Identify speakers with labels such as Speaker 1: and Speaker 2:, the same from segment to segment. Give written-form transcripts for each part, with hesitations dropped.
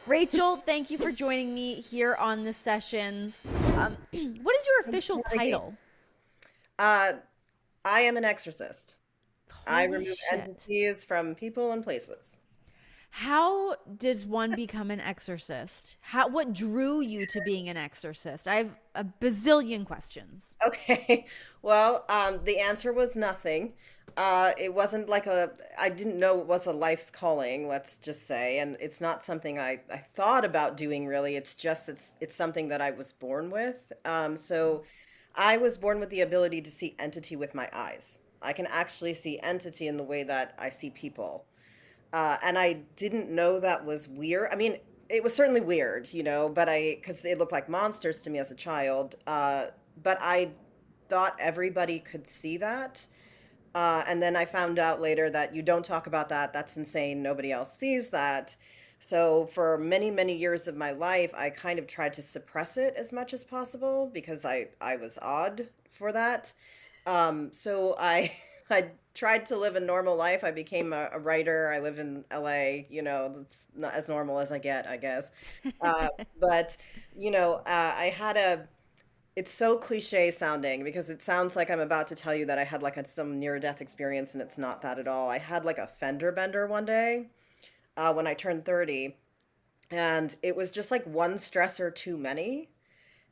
Speaker 1: Rachel, thank you for joining me here on the sessions. What is your official
Speaker 2: Hey.
Speaker 1: title?
Speaker 2: Uh, I am an exorcist. I
Speaker 1: Holy
Speaker 2: remove
Speaker 1: shit.
Speaker 2: entities from people and places.
Speaker 1: How does one become an exorcist? What drew you to being an exorcist? I have a bazillion questions.
Speaker 2: Okay. Well, the answer was nothing. It wasn't like I didn't know it was a life's calling, let's just say. And it's not something I thought about doing really. It's something that I was born with. So I was born with the ability to see entity with my eyes. I can actually see entity in the way that I see people. And I didn't know that was weird. I mean, it was certainly weird, but because it looked like monsters to me as a child. But I thought everybody could see that. And then I found out later that you don't talk about that. That's insane. Nobody else sees that. So for many, many years of my life, I kind of tried to suppress it as much as possible because I was odd for that. So I I tried to live a normal life. I became a writer. I live in LA, that's not as normal as I get, I guess. Uh, but I had it's so cliche sounding because it sounds like I'm about to tell you that I had like some near death experience and it's not that at all. I had like a fender bender one day when I turned 30, and it was just like one stressor too many,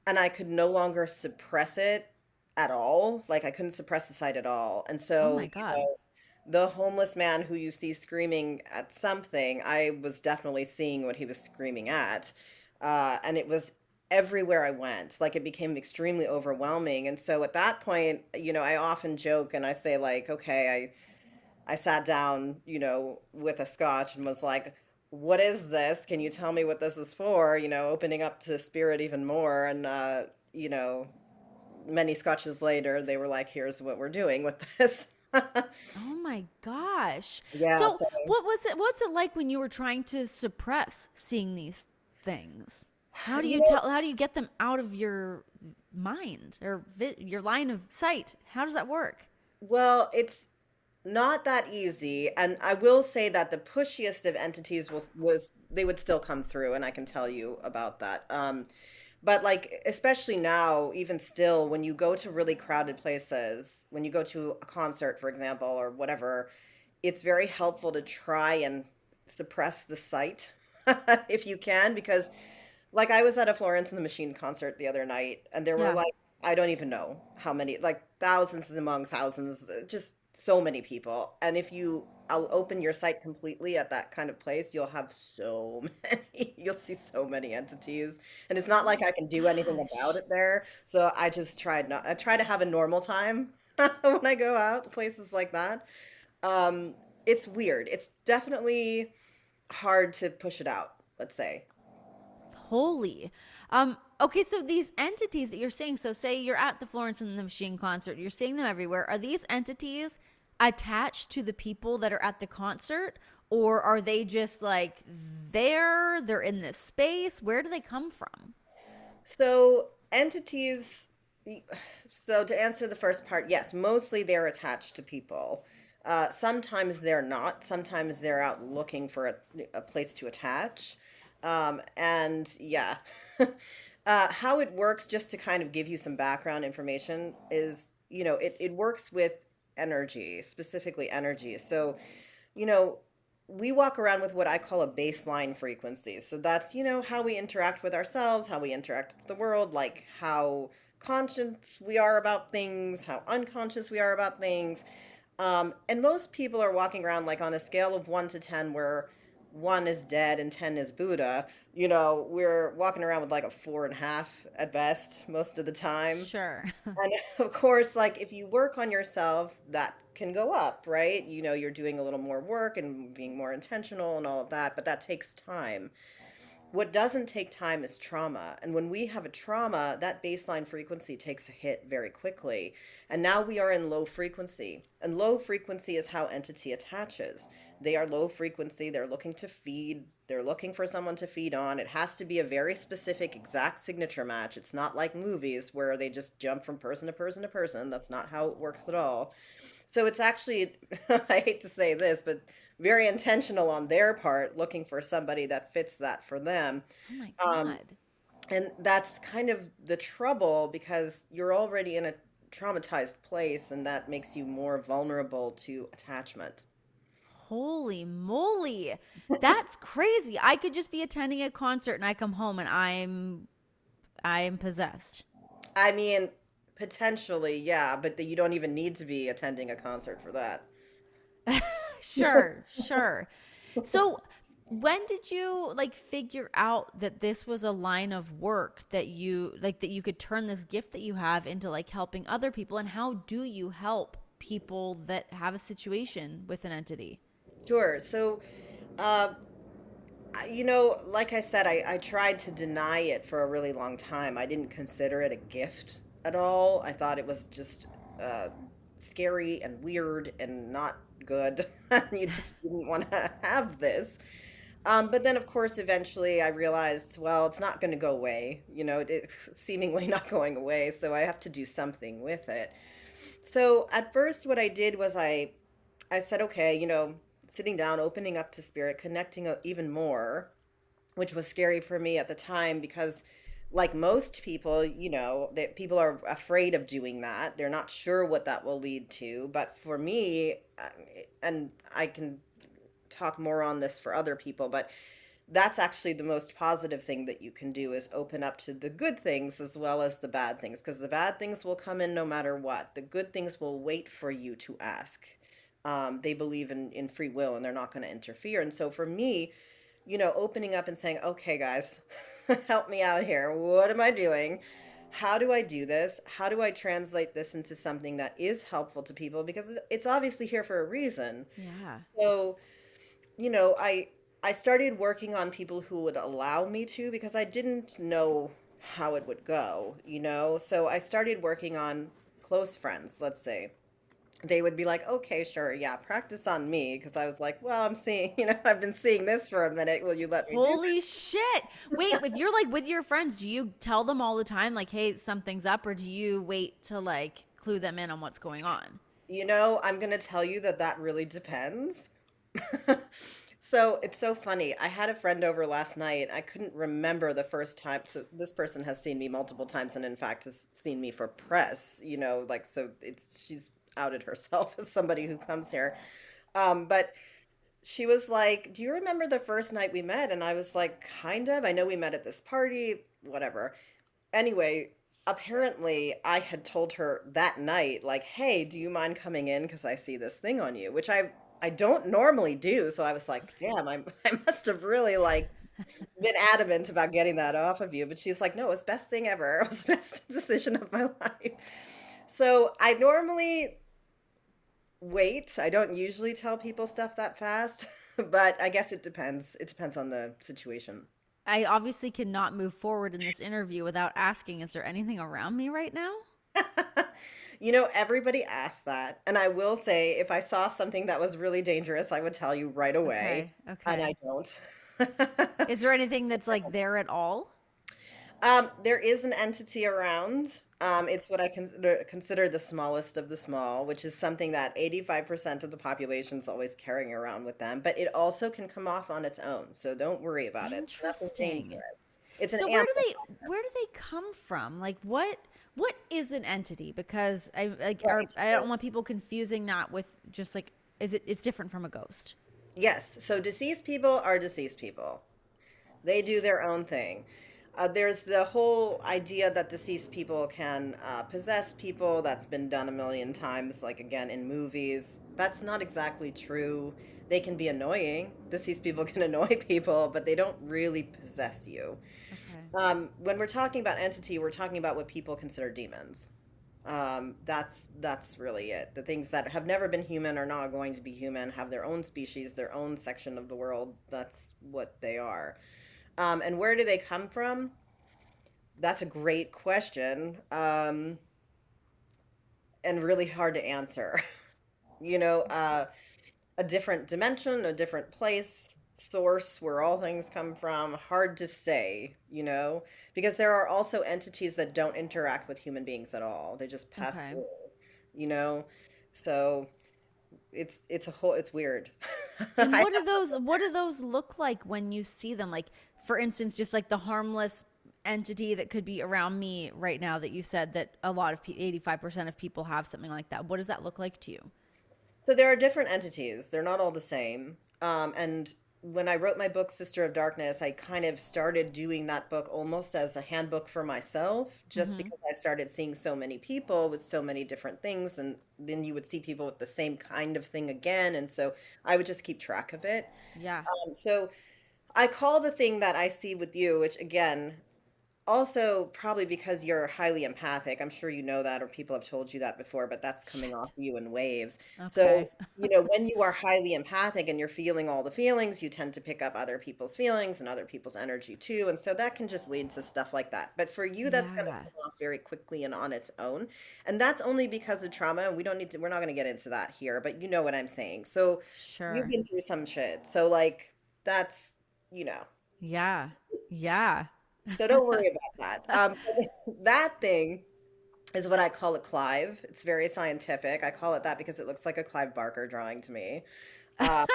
Speaker 2: and I could no longer suppress it at all. Like I couldn't suppress the sight at all. And
Speaker 1: Oh
Speaker 2: so,
Speaker 1: my God.
Speaker 2: the homeless man who you see screaming at something, I was definitely seeing what he was screaming at. And it was everywhere I went. Like it became extremely overwhelming. And so at that point, I often joke and I say like, okay, I sat down, with a scotch and was like, what is this? Can you tell me what this is for? Opening up to spirit even more. And, you know, many scotches later, they were like, here's what we're doing with this.
Speaker 1: Oh my gosh.
Speaker 2: Yeah.
Speaker 1: So,
Speaker 2: So,
Speaker 1: what's it like when you were trying to suppress seeing these things?
Speaker 2: you know,
Speaker 1: How do you get them out of your mind or your line of sight? How does that work?
Speaker 2: well, it's not that easy. And I will say that the pushiest of entities was they would still come through, and I can tell you about that. But like, especially now, even still, when you go to really crowded places, when you go to a concert, for example, or whatever, it's very helpful to try and suppress the sight if you can, because like I was at a Florence and the Machine concert the other night, and there were
Speaker 1: Yeah.
Speaker 2: like, I don't even know how many, like thousands among thousands, just so many people. And if I'll open your sight completely at that kind of place, you'll have so many, you'll see so many entities. And it's not
Speaker 1: Oh
Speaker 2: like
Speaker 1: my
Speaker 2: I can do anything about
Speaker 1: gosh.
Speaker 2: it there. So I try to have a normal time when I go out to places like that. Um, it's weird. It's definitely hard to push it out, let's say.
Speaker 1: Holy. Okay, so these entities that you're seeing, so say you're at the Florence and the Machine concert, you're seeing them everywhere. Are these entities attached to the people that are at the concert? Or are they just like they're in this space? Where do they come from?
Speaker 2: So entities, so to answer the first part, yes, mostly they're attached to people. Sometimes they're not. Sometimes they're out looking for a place to attach. And yeah, how it works, just to kind of give you some background information, is, it works with energy, specifically energy. So, you know, we walk around with what I call a baseline frequency. So that's, how we interact with ourselves, how we interact with the world, like how conscious we are about things, how unconscious we are about things. And most people are walking around like on a scale of 1 to 10, where 1 is dead and 10 is Buddha. We're walking around with like a 4.5 at best most of the time.
Speaker 1: Sure.
Speaker 2: And of course, like if you work on yourself, that can go up, right? You're doing a little more work and being more intentional and all of that, but that takes time. What doesn't take time is trauma. And when we have a trauma, that baseline frequency takes a hit very quickly. And now we are in low frequency. And low frequency is how entity attaches. They are low frequency. They're looking to feed. They're looking for someone to feed on. It has to be a very specific, exact signature match. It's not like movies where they just jump from person to person to person. That's not how it works at all. So it's actually, I hate to say this, but very intentional on their part, looking for somebody that fits that for them.
Speaker 1: Oh my
Speaker 2: Um,
Speaker 1: God.
Speaker 2: and that's kind of the trouble because you're already in a traumatized place, and that makes you more vulnerable to attachment.
Speaker 1: Holy moly. That's crazy. I could just be attending a concert and I come home and I'm possessed.
Speaker 2: I mean, potentially, yeah, but you don't even need to be attending a concert for that.
Speaker 1: Sure, sure. So, when did you like figure out that this was a line of work that you could turn this gift that you have into like helping other people, and how do you help people that have a situation with an entity?
Speaker 2: Sure. So, uh, like I said, I tried to deny it for a really long time. I didn't consider it a gift at all. I thought it was just uh, scary and weird and not good. You just didn't want to have this. But then, of course, eventually I realized, well, it's not going to go away. It's seemingly not going away. So I have to do something with it. So at first, what I did was I said, okay, sitting down, opening up to spirit, connecting even more, which was scary for me at the time because like most people, that people are afraid of doing that. They're not sure what that will lead to. But for me, and I can talk more on this for other people, but that's actually the most positive thing that you can do is open up to the good things as well as the bad things because the bad things will come in no matter what. The good things will wait for you to ask. They believe in free will and they're not going to interfere. And so for me, opening up and saying, okay, guys, help me out here. What am I doing? How do I do this? How do I translate this into something that is helpful to people? Because it's obviously here for a reason.
Speaker 1: Yeah.
Speaker 2: So, I started working on people who would allow me to because I didn't know how it would go. So I started working on close friends, let's say. They would be like, okay, sure, yeah, practice on me. Because I was like, well, I'm seeing, I've been seeing this for a minute. Will you let me do
Speaker 1: Holy shit. Wait, if you're like with your friends, do you tell them all the time like, "Hey, something's up," or do you wait to like clue them in on what's going on?
Speaker 2: this? I'm going to tell you that that really depends. So it's so funny. I had a friend over last night. I couldn't remember the first time. So this person has seen me multiple times and in fact has seen me for press, like so she's outed herself as somebody who comes here. But she was like, "Do you remember the first night we met?" And I was like, "Kind of. I know we met at this party, whatever." Anyway, apparently I had told her that night, like, "Hey, do you mind coming in? Because I see this thing on you," which I don't normally do. So I was like,
Speaker 1: Okay.
Speaker 2: "Damn, I must have really like been adamant about getting that off of you." But she's like, "No, it was best thing ever. It was the best decision of my life." So I normally wait. I don't usually tell people stuff that fast, but I guess it depends. It depends on the situation.
Speaker 1: I obviously cannot move forward in this interview without asking, is there anything around me right now?
Speaker 2: Everybody asks that. And I will say, if I saw something that was really dangerous, I would tell you right away.
Speaker 1: Okay.
Speaker 2: And I
Speaker 1: Okay.
Speaker 2: don't.
Speaker 1: Is there anything that's like there at all?
Speaker 2: There is an entity around. It's what I consider the smallest of the small, which is something that 85% of the population is always carrying around with them. But it also can come off on its own. So don't worry about it. Nothing
Speaker 1: Interesting.
Speaker 2: dangerous. It's an
Speaker 1: So
Speaker 2: amplifier.
Speaker 1: where do they come from? Like what is an entity? Because
Speaker 2: Right.
Speaker 1: I don't want people confusing that with just like it's different from a ghost.
Speaker 2: Yes. So deceased people are deceased people. They do their own thing. There's the whole idea that deceased people can possess people. That's been done a million times, like again in movies. That's not exactly true. They can be annoying. Deceased people can annoy people, but they don't really possess you.
Speaker 1: Okay.
Speaker 2: When we're talking about entity, we're talking about what people consider demons. That's really it. The things that have never been human are not going to be human, have their own species, their own section of the world. That's what they are. And where do they come from? That's a great question, and really hard to answer. You know, uh, a different dimension, a different place, source where all things come from. Hard to say, because there are also entities that don't interact with human beings at all. They just pass
Speaker 1: Okay.
Speaker 2: through, you know. So it's weird.
Speaker 1: And
Speaker 2: I
Speaker 1: what do those look like when you see them? Like, for instance, just like the harmless entity that could be around me right now that you said that a lot of 85% of people have something like that. What does that look like to you?
Speaker 2: So there are different entities. They're not all the same. And when I wrote my book, Sister of Darkness, I kind of started doing that book almost as a handbook for myself, just
Speaker 1: Mhm.
Speaker 2: because I started seeing so many people with so many different things. And then you would see people with the same kind of thing again. And so I would just keep track of it.
Speaker 1: Yeah.
Speaker 2: So I call the thing that I see with you, which again, also, probably because you're highly empathic. I'm sure you know that, or people have told you that before, but that's coming off
Speaker 1: Shit.
Speaker 2: you in waves. So,
Speaker 1: Okay.
Speaker 2: when you are highly empathic and you're feeling all the feelings, you tend to pick up other people's feelings and other people's energy too. And so that can just lead to stuff like that. But for you, that's going to
Speaker 1: Yeah.
Speaker 2: come off very quickly and on its own. And that's only because of trauma. And we're not going to get into that here, but you know what I'm saying. So you've
Speaker 1: Sure.
Speaker 2: been through some shit. So, like, that's, you know.
Speaker 1: Yeah. Yeah.
Speaker 2: So don't worry about that. That thing is what I call a Clive. It's very scientific. I call it that because it looks like a Clive Barker drawing to me. Uh,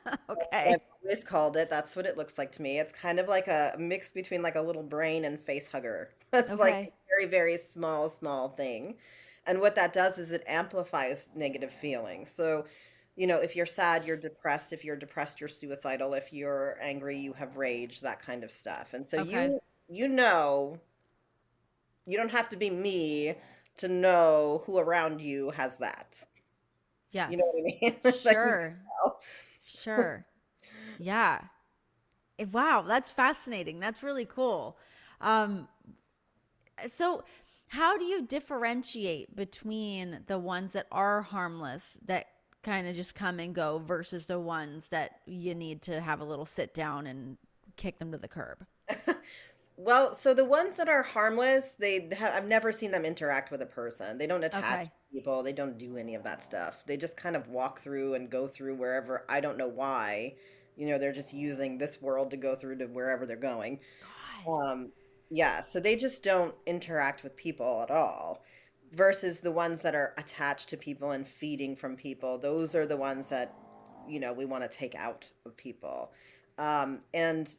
Speaker 2: that's what
Speaker 1: Okay.
Speaker 2: I've always called it. That's what it looks like to me. It's kind of like a mix between like a little brain and face hugger. It's like a
Speaker 1: Okay.
Speaker 2: very, very small, small thing. And what that does is it amplifies negative feelings. So, if you're sad, you're depressed. If you're depressed, you're suicidal. If you're angry, you have rage, that kind of stuff. And so
Speaker 1: Okay.
Speaker 2: you know, you don't have to be me to know who around you has that. You know what
Speaker 1: Yes.
Speaker 2: I mean? It's like you can
Speaker 1: Sure.
Speaker 2: tell.
Speaker 1: Sure. Yeah. Wow, that's fascinating. That's really cool. Um, so how do you differentiate between the ones that are harmless that kind of just come and go versus the ones that you need to have a little sit down and kick them to the curb?
Speaker 2: Well, so the ones that are harmless, I've never seen them interact with a person. They don't attach
Speaker 1: Okay.
Speaker 2: to people. They don't do any of that stuff. They just kind of walk through and go through wherever. I don't know why. They're just using this world to go through to wherever they're going.
Speaker 1: God.
Speaker 2: Um, yeah, so they just don't interact with people at all. Versus the ones that are attached to people and feeding from people. Those are the ones that, we want to take out of people. And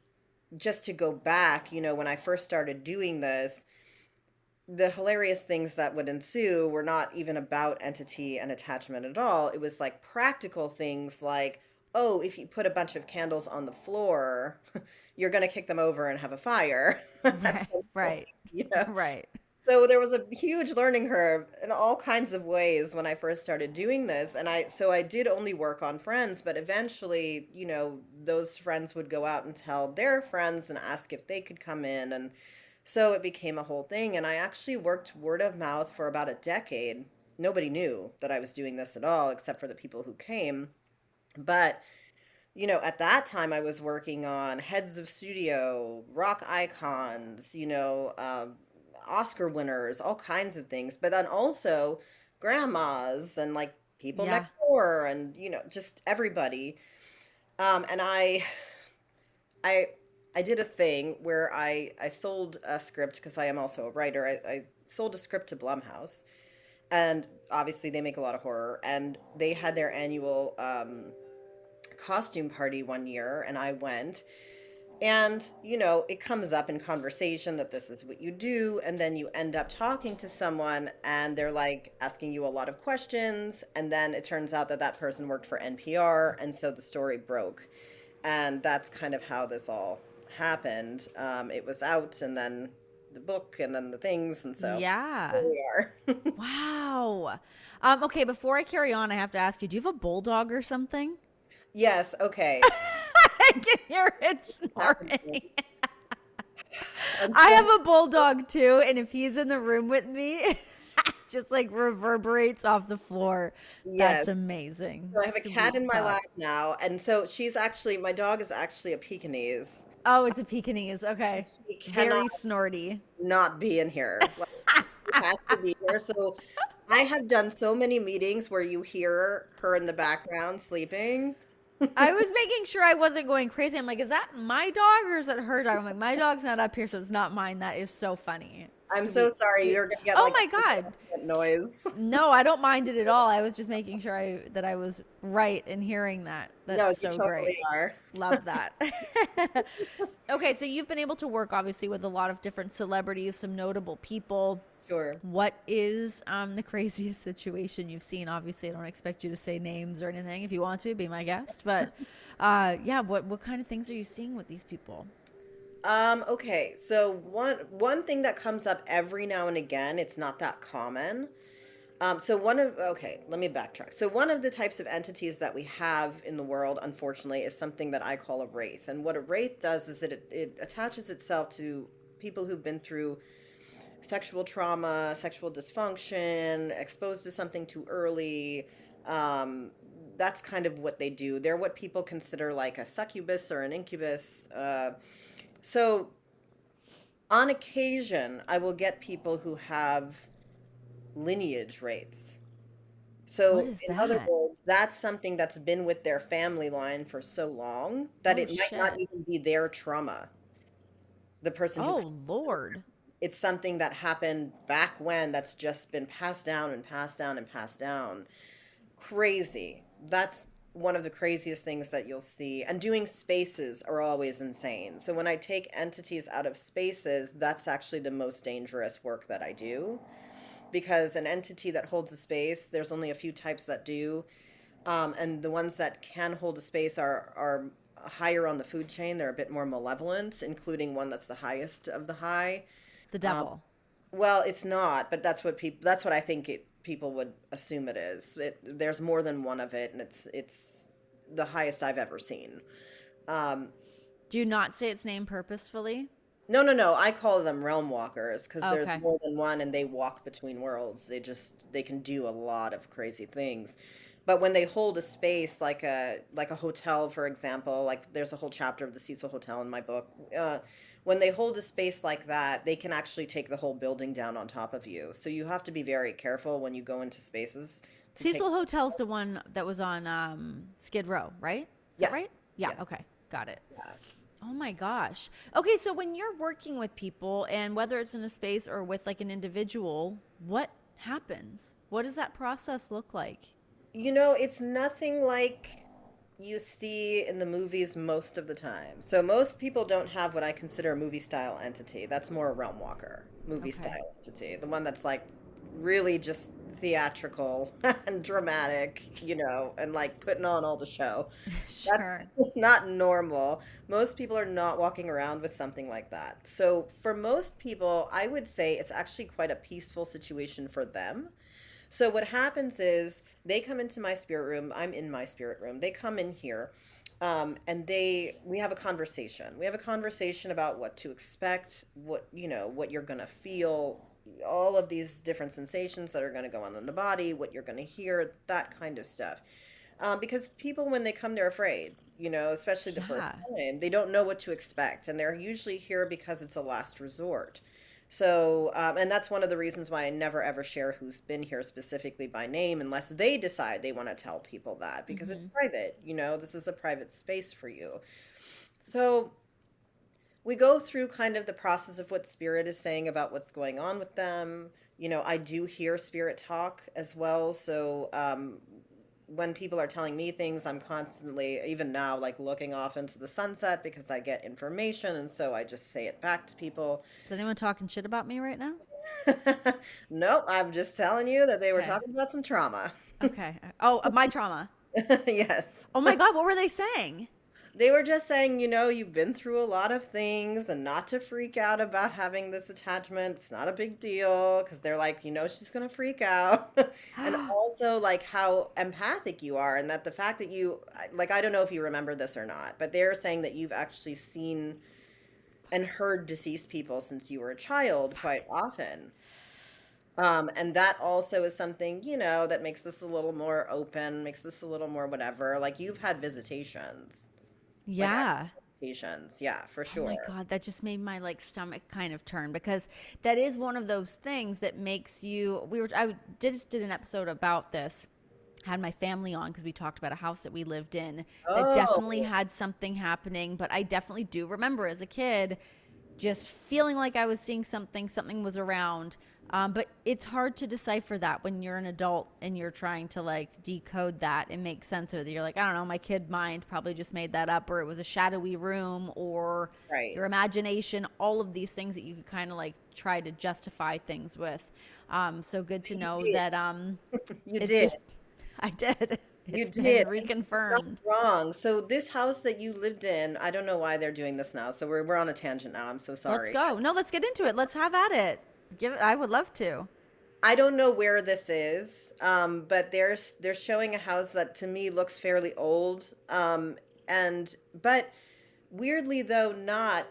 Speaker 2: just to go back, when I first started doing this, the hilarious things that would ensue were not even about entity and attachment at all. It was like practical things like, oh, if you put a bunch of candles on the floor, you're going to kick them over and have a fire. At
Speaker 1: Right.
Speaker 2: some point,
Speaker 1: Right.
Speaker 2: you know?
Speaker 1: Right.
Speaker 2: So there was a huge learning curve in all kinds of ways when I first started doing this. And I did only work on friends, but eventually, those friends would go out and tell their friends and ask if they could come in. And so it became a whole thing. And I actually worked word of mouth for about a decade. Nobody knew that I was doing this at all, except for the people who came. But at that time I was working on heads of studio, rock icons, Oscar winners, all kinds of things, but then also grandmas and like people
Speaker 1: Yeah.
Speaker 2: next door and, just everybody. And I, I did a thing where I sold a script because I am also a writer. I sold a script to Blumhouse, and obviously they make a lot of horror, and they had their annual costume party one year, and I went. And, it comes up in conversation that this is what you do. And then you end up talking to someone and they're like asking you a lot of questions. And then it turns out that that person worked for NPR. And so the story broke. And that's kind of how this all happened. It was out and then the book and then the things. And so here
Speaker 1: Yeah.
Speaker 2: we are.
Speaker 1: Wow. Okay, before I carry on, I have to ask you, do you have a bulldog or something?
Speaker 2: Yes. Okay.
Speaker 1: I can hear it
Speaker 2: Happening.
Speaker 1: snoring.
Speaker 2: And
Speaker 1: I
Speaker 2: so,
Speaker 1: have a bulldog too, and if he's in the room with me, it just like reverberates off the floor. That's
Speaker 2: yes.
Speaker 1: amazing.
Speaker 2: So I have a cat
Speaker 1: Sweet
Speaker 2: in my
Speaker 1: pup.
Speaker 2: lap now. And so my dog is actually a Pekingese.
Speaker 1: Oh, it's a Pekingese. Okay.
Speaker 2: She cannot
Speaker 1: Very snorty.
Speaker 2: not be in here. Like, she has to be here. So I have done so many meetings where you hear her in the background sleeping.
Speaker 1: I was making sure I wasn't going crazy. I'm like, is that my dog or is it her dog? I'm like, my dog's not up here, so it's not mine. That is so funny.
Speaker 2: I'm so
Speaker 1: Sweet,
Speaker 2: sorry.
Speaker 1: sweet.
Speaker 2: You're gonna get
Speaker 1: Oh
Speaker 2: like
Speaker 1: my God.
Speaker 2: noise.
Speaker 1: No, I don't mind it at all. I was just making sure that I was right in hearing that. That's
Speaker 2: No, you
Speaker 1: so great.
Speaker 2: totally are.
Speaker 1: Love that. Okay, so you've been able to work obviously with a lot of different celebrities, some notable people.
Speaker 2: Sure.
Speaker 1: What is the craziest situation you've seen? Obviously, I don't expect you to say names or anything. If you want to, be my guest. But yeah, what kind of things are you seeing with these people?
Speaker 2: Okay. So one thing that comes up every now and again, it's not that common. Okay, let me backtrack. So one of the types of entities that we have in the world, unfortunately, is something that I call a wraith. And what a wraith does is it attaches itself to people who've been through sexual trauma, sexual dysfunction, exposed to something too early. Um, that's kind of what they do. They're what people consider like a succubus or an incubus. So on occasion, I will get people who have lineage wraiths.
Speaker 1: What
Speaker 2: So,
Speaker 1: is
Speaker 2: in other
Speaker 1: that?
Speaker 2: words, that's something that's been with their family line for so long that
Speaker 1: Oh
Speaker 2: it might not
Speaker 1: shit.
Speaker 2: even be their trauma. The person who
Speaker 1: Oh
Speaker 2: comes to them,
Speaker 1: Lord.
Speaker 2: it's something that happened back when that's just been passed down and passed down and passed down. Crazy. That's one of the craziest things that you'll see. And doing spaces are always insane. So when I take entities out of spaces, that's actually the most dangerous work that I do because an entity that holds a space, there's only a few types that do. And the ones that can hold a space are higher on the food chain. They're a bit more malevolent, including one that's the highest of the high.
Speaker 1: The
Speaker 2: Um,
Speaker 1: devil.
Speaker 2: well, it's not, but that's what I think people would assume it is. There's more than one of it, and it's the highest I've ever seen. Um,
Speaker 1: Do you not say its name purposefully?
Speaker 2: no, no, no. I call them realm walkers because there's
Speaker 1: Okay.
Speaker 2: more than one, and they walk between worlds. They can do a lot of crazy things. But when they hold a space like a hotel, for example, like there's a whole chapter of the Cecil Hotel in my book. When they hold a space like that, they can actually take the whole building down on top of you. So you have to be very careful when you go into spaces to take.
Speaker 1: Cecil Hotel's the one that was on Skid Row, right? Is that right?
Speaker 2: Yes,
Speaker 1: Yeah,
Speaker 2: yes,
Speaker 1: okay. Got it.
Speaker 2: yeah.
Speaker 1: Oh my gosh. Okay, so when you're working with people and whether it's in a space or with like an individual, what happens? What does that process look like?
Speaker 2: It's nothing like you see in the movies most of the time. So most people don't have what I consider a movie style entity. That's more a realm walker movie
Speaker 1: Okay.
Speaker 2: style entity. The one that's like really just theatrical and dramatic, and like putting on all the show. That's
Speaker 1: Sure.
Speaker 2: not normal. Most people are not walking around with something like that. So for most people, I would say it's actually quite a peaceful situation for them. So what happens is they come into my spirit room. I'm in my spirit room. They come in here, and we have a conversation. We have a conversation about what to expect, what you're gonna feel, all of these different sensations that are gonna go on in the body, what you're gonna hear, that kind of stuff. Because people, when they come, they're afraid. Especially the first
Speaker 1: Yeah.
Speaker 2: time, they don't know what to expect, and they're usually here because it's a last resort. So, and that's one of the reasons why I never ever share who's been here specifically by name unless they decide they want to tell people that because it's
Speaker 1: Hmm.
Speaker 2: private. This is a private space for you. So, we go through kind of the process of what spirit is saying about what's going on with them. I do hear spirit talk as well. So, when people are telling me things, I'm constantly, even now, like looking off into the sunset because I get information. And so I just say it back to people.
Speaker 1: Is anyone talking shit about me right now?
Speaker 2: Nope, I'm just telling you that they were
Speaker 1: Okay.
Speaker 2: talking about some trauma.
Speaker 1: Okay. Oh, my trauma.
Speaker 2: Yes.
Speaker 1: Oh my God, what were they saying?
Speaker 2: They were just saying, you've been through a lot of things and not to freak out about having this attachment. It's not a big deal because they're like, she's going to freak out. And also, like, how empathic you are, and that the fact that like, I don't know if you remember this or not, but they're saying that you've actually seen and heard deceased people since you were a child quite
Speaker 1: Fuck.
Speaker 2: often. And that also is something, that makes this a little more open, makes this a little more whatever. Like you've had visitations, like
Speaker 1: Yeah.
Speaker 2: actual visitations. Yeah, for
Speaker 1: Oh my
Speaker 2: sure.
Speaker 1: God, that just made my like stomach kind of turn because that is one of those things that makes you. I did an episode about this, had my family on because we talked about a house that we lived in that definitely
Speaker 2: Oh,
Speaker 1: had something happening. But I definitely do remember as a kid just feeling like I was seeing something, something was around. But it's hard to decipher that when you're an adult and you're trying to like decode that and make sense of it. You're like, I don't know, my kid mind probably just made that up, or it was a shadowy room, or
Speaker 2: Right.
Speaker 1: your imagination, all of these things that you could kind of like try to justify things with. So good to
Speaker 2: You
Speaker 1: know
Speaker 2: did.
Speaker 1: that
Speaker 2: You
Speaker 1: it's
Speaker 2: did.
Speaker 1: just, I did.
Speaker 2: You
Speaker 1: It's been
Speaker 2: did. And you're not
Speaker 1: reconfirmed.
Speaker 2: wrong. So this house that you lived in, I don't know why they're doing this now. So we're on a tangent now. I'm so
Speaker 1: Let's
Speaker 2: sorry.
Speaker 1: go. No, let's get into it. Let's have at it. Give it. I would love to.
Speaker 2: I don't know where this is, but they're showing a house that to me looks fairly old. And but weirdly though, not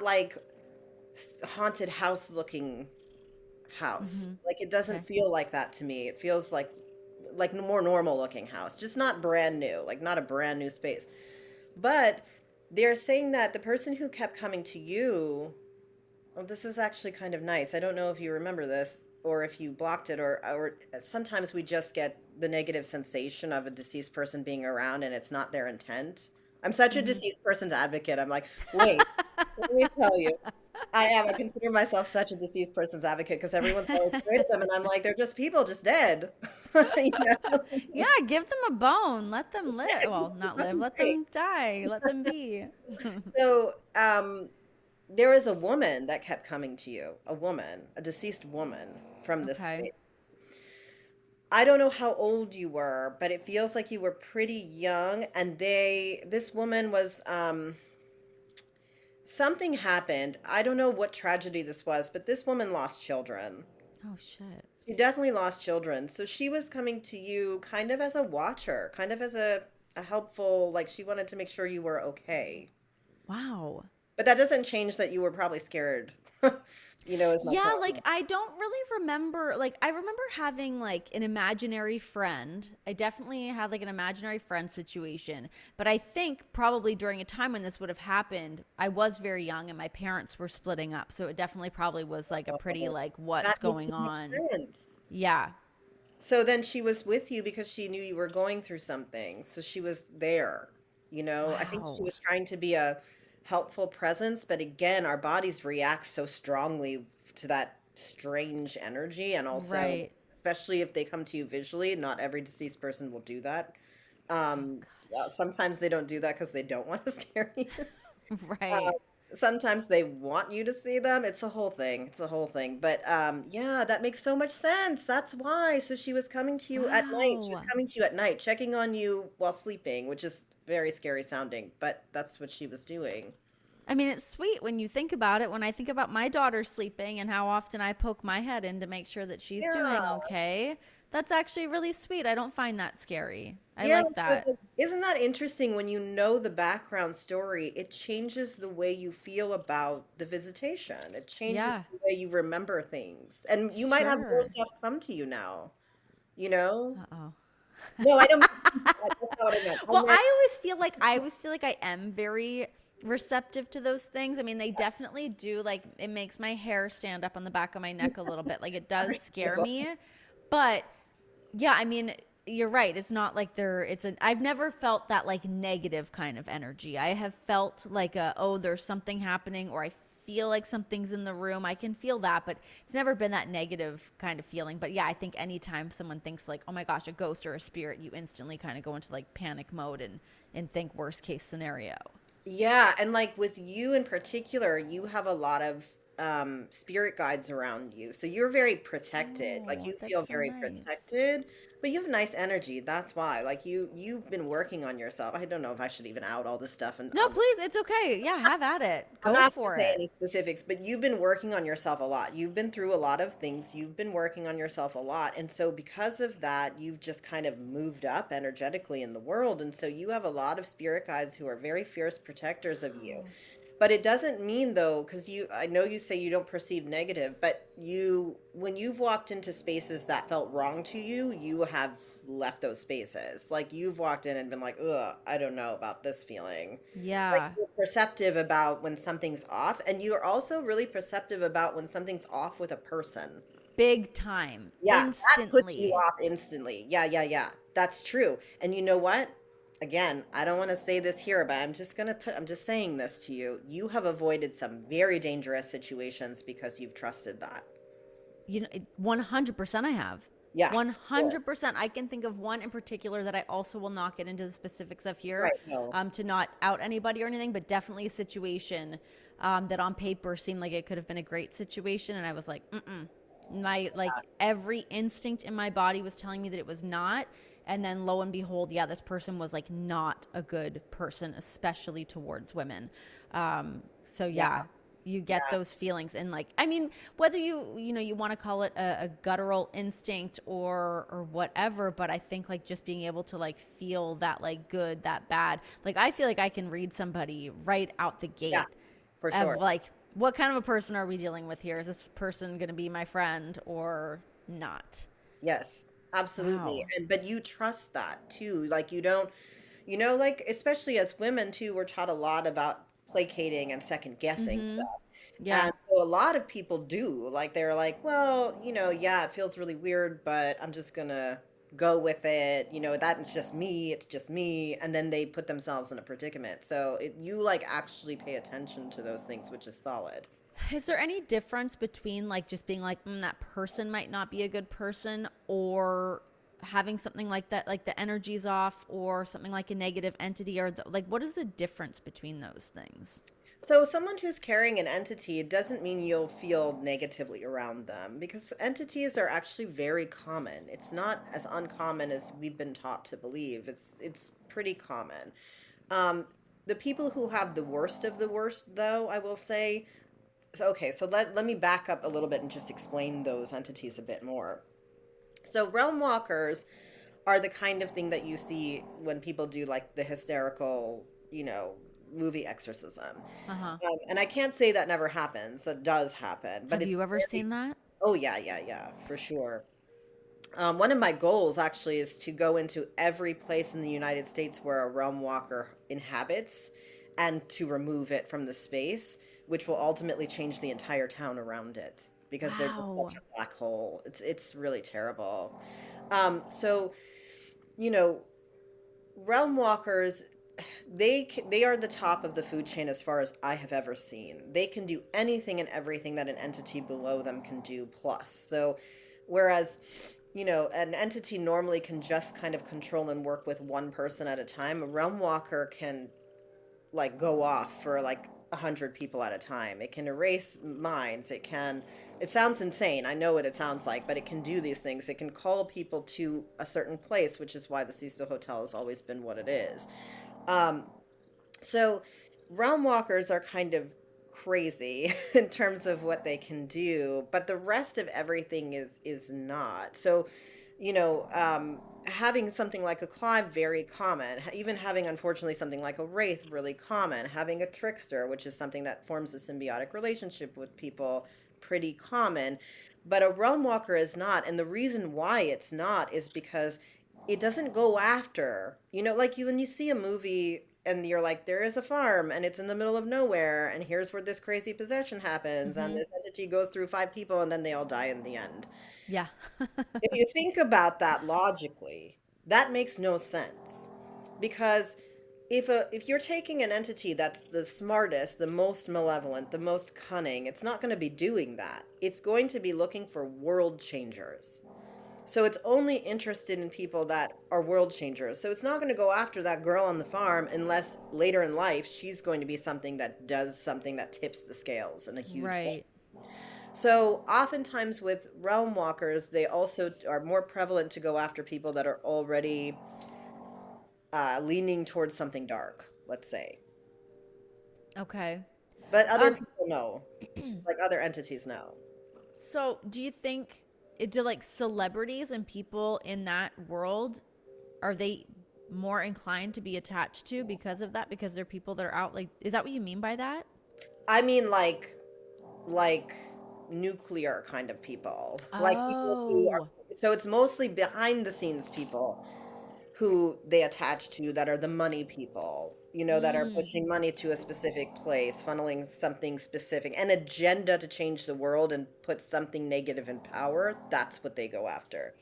Speaker 2: like haunted house looking house.
Speaker 1: Mm-hmm.
Speaker 2: Like it doesn't
Speaker 1: Okay.
Speaker 2: feel like that to me. It feels like a more normal looking house, just not brand new, like not a brand new space. But they're saying that the person who kept coming to you, well, this is actually kind of nice. I don't know if you remember this or if you blocked it, or sometimes we just get the negative sensation of a deceased person being around and it's not their intent. I'm such a
Speaker 1: Mm-hmm.
Speaker 2: deceased person's advocate. I'm like, wait, let me tell you. I am. I consider myself such a deceased person's advocate because everyone's always afraid of them, and I'm like, they're just people, just dead. You know?
Speaker 1: Yeah, give them a bone. Let them live.
Speaker 2: Yeah,
Speaker 1: Well, not
Speaker 2: let
Speaker 1: live.
Speaker 2: them
Speaker 1: Let
Speaker 2: break.
Speaker 1: them die. Let them be.
Speaker 2: So, there was a woman that kept coming to you, a woman, a deceased woman from this
Speaker 1: Okay.
Speaker 2: space. I don't know how old you were, but it feels like you were pretty young, and this woman was, something happened. I don't know what tragedy this was, but this woman lost children.
Speaker 1: Oh shit.
Speaker 2: She definitely lost children. So she was coming to you kind of as a watcher, kind of as a helpful, like she wanted to make sure you were okay.
Speaker 1: Wow.
Speaker 2: But that doesn't change that you were probably scared, is my
Speaker 1: Yeah,
Speaker 2: point.
Speaker 1: like I don't really remember. Like I remember having like an imaginary friend. I definitely had like an imaginary friend situation, but I think probably during a time when this would have happened, I was very young and my parents were splitting up. So it definitely probably was like a pretty
Speaker 2: Oh,
Speaker 1: like what's
Speaker 2: that makes
Speaker 1: going
Speaker 2: so much
Speaker 1: on.
Speaker 2: sense.
Speaker 1: Yeah.
Speaker 2: So then she was with you because she knew you were going through something. So she was there, I think she
Speaker 1: Wow.
Speaker 2: was trying to be a helpful presence, but again, our bodies react so strongly to that strange energy. And also,
Speaker 1: Right.
Speaker 2: especially if they come to you visually, not every deceased person will do that.
Speaker 1: Oh
Speaker 2: Sometimes they don't do that because they don't want to scare you.
Speaker 1: gosh.
Speaker 2: Uh,
Speaker 1: Right.
Speaker 2: sometimes they want you to see them. It's a whole thing. It's a whole thing. But yeah, that makes so much sense. That's why. So she was coming to you at night. She was
Speaker 1: Wow.
Speaker 2: coming to you at night, checking on you while sleeping, which is very scary sounding, but that's what she was doing.
Speaker 1: I mean, it's sweet when you think about it. When I think about my daughter sleeping and how often I poke my head in to make sure that she's
Speaker 2: Yeah.
Speaker 1: doing okay, that's actually really sweet. I don't find that scary. I
Speaker 2: Yeah,
Speaker 1: like
Speaker 2: so
Speaker 1: that.
Speaker 2: isn't that interesting when you know the background story, it changes the way you feel about the visitation. It changes
Speaker 1: Yeah,
Speaker 2: the way you remember things. And you might have more
Speaker 1: sure.
Speaker 2: stuff come to you now, you know?
Speaker 1: Uh-oh.
Speaker 2: No, I don't mean that. That's not what I meant. I
Speaker 1: Well,
Speaker 2: meant
Speaker 1: I always feel like I am very receptive to those things. I mean, they definitely do like it makes my hair stand up on the back of my neck a little bit. Like it does scare
Speaker 2: understandable.
Speaker 1: me. But yeah, I mean, you're right. It's not like I've never felt that like negative kind of energy. I have felt like oh, there's something happening, or I feel like something's in the room. I can feel that, but it's never been that negative kind of feeling. But yeah, I think anytime someone thinks like, oh my gosh, a ghost or a spirit, you instantly kind of go into like panic mode and think worst case scenario.
Speaker 2: Yeah, and like with you in particular, you have a lot of spirit guides around you. So you're very protected. Like
Speaker 1: Oh,
Speaker 2: you
Speaker 1: that's
Speaker 2: feel
Speaker 1: so
Speaker 2: very
Speaker 1: nice.
Speaker 2: protected, but you have nice energy. That's why. Like you've been working on yourself. I don't know if I should even out all this stuff and
Speaker 1: No, please, it's okay. Yeah, have at it.
Speaker 2: I'm
Speaker 1: Go
Speaker 2: not going to
Speaker 1: for
Speaker 2: say
Speaker 1: it.
Speaker 2: any specifics, but you've been working on yourself a lot. You've been through a lot of things. You've been working on yourself a lot. And so, because of that, you've just kind of moved up energetically in the world. And so, you have a lot of spirit guides who are very fierce protectors of you.
Speaker 1: Wow.
Speaker 2: But it doesn't mean though, because I know you say you don't perceive negative, but when you've walked into spaces that felt wrong to you, you have left those spaces. Like you've walked in and been like, ugh, I don't know about this feeling. Like
Speaker 1: Yeah,
Speaker 2: you're perceptive about when something's off, and you're also really perceptive about when something's off with a person.
Speaker 1: big time.
Speaker 2: Yeah, that puts you
Speaker 1: Instantly.
Speaker 2: off instantly. Yeah, yeah, yeah. That's true. And you know what? again, I don't want to say this here, but I'm just saying this to you. You have avoided some very dangerous situations because you've trusted that.
Speaker 1: 100% I have.
Speaker 2: Yeah, for sure.
Speaker 1: 100%. I can think of one in particular that I also will not get into the specifics of here,
Speaker 2: Right. No.
Speaker 1: to not out anybody or anything, but definitely a situation that on paper seemed like it could have been a great situation. And I was like, mm-mm. My, like, every instinct in my body was telling me that it was not. And then lo and behold, yeah, this person was like not a good person, especially towards women. So
Speaker 2: Yeah.
Speaker 1: yeah, you get
Speaker 2: Yeah.
Speaker 1: those feelings. And like, I mean, whether you want to call it a guttural instinct or whatever, but I think like just being able to like feel that like good, that bad, like I feel like I can read somebody right out the
Speaker 2: Yeah.
Speaker 1: gate
Speaker 2: For
Speaker 1: of
Speaker 2: sure.
Speaker 1: like, what kind of a person are we dealing with here? Is this person going to be my friend or not?
Speaker 2: Yes, absolutely.
Speaker 1: Wow.
Speaker 2: And but you trust that too. Like you don't, like especially as women too, we're taught a lot about placating and second guessing
Speaker 1: Mm-hmm.
Speaker 2: stuff.
Speaker 1: Yeah.
Speaker 2: And so a lot of people do. Like they're like, well, yeah, it feels really weird, but I'm just gonna go with it. That's just me. It's just me. And then they put themselves in a predicament. So you like actually pay attention to those things, which is solid.
Speaker 1: Is there any difference between like just being like, that person might not be a good person, or having something like that, like the energy's off, or something like a negative entity, or like, what is the difference between those things?
Speaker 2: So, someone who's carrying an entity doesn't mean you'll feel negatively around them because entities are actually very common. It's not as uncommon as we've been taught to believe. It's pretty common. Um, the people who have the worst of the worst, though, I will say. So, okay, so let me back up a little bit and just explain those entities a bit more. So, realm walkers are the kind of thing that you see when people do like the hysterical, movie Exorcism.
Speaker 1: Uh huh.
Speaker 2: And I can't say that never happens. That does happen, but
Speaker 1: Have
Speaker 2: it's
Speaker 1: you ever
Speaker 2: very,
Speaker 1: seen that?
Speaker 2: oh yeah, yeah, yeah, for sure. One of my goals actually is to go into every place in the United States where a realm walker inhabits and to remove it from the space, which will ultimately change the entire town around it because they're just such
Speaker 1: Wow.
Speaker 2: a black hole. It's really terrible. So, you know, realm walkers, they are the top of the food chain as far as I have ever seen. They can do anything and everything that an entity below them can do plus. So whereas an entity normally can just kind of control and work with one person at a time, a realm walker can like go off for like 100 people at a time. It can erase minds. It sounds insane. I know what it sounds like, but it can do these things. It can call people to a certain place, which is why the Cecil Hotel has always been what it is. Um, so realm walkers are kind of crazy in terms of what they can do, but the rest of everything is not. So, having something like a Clive very common. Even having unfortunately something like a wraith really common. Having a trickster, which is something that forms a symbiotic relationship with people, pretty common. But a realm walker is not, and the reason why it's not is because it doesn't go after, like when you see a movie and you're like, there is a farm and it's in the middle of nowhere, and here's where this crazy possession happens, and
Speaker 1: Mm-hmm.
Speaker 2: this entity goes through 5 people and then they all die in the end.
Speaker 1: Yeah.
Speaker 2: If you think about that logically, that makes no sense. Because if you're taking an entity that's the smartest, the most malevolent, the most cunning, it's not going to be doing that. It's going to be looking for world changers. So it's only interested in people that are world changers. So it's not going to go after that girl on the farm unless later in life she's going to be something that does something that tips the scales in a huge way.
Speaker 1: Right.
Speaker 2: So oftentimes with realm walkers, they also are more prevalent to go after people that are already leaning towards something dark, let's say.
Speaker 1: Okay.
Speaker 2: But other
Speaker 1: Um,
Speaker 2: people know, like other entities know.
Speaker 1: so do you think do like celebrities and people in that world, are they more inclined to be attached to because of that? Because they're people that are out, like, is that what you mean by that?
Speaker 2: I mean, like nuclear kind of people, like people who are.
Speaker 1: Oh.
Speaker 2: So it's mostly behind the scenes people. who they attach to that are the money people, that are
Speaker 1: Mm,
Speaker 2: pushing money to a specific place, funneling something specific, an agenda to change the world and put something negative in power. That's what they go after.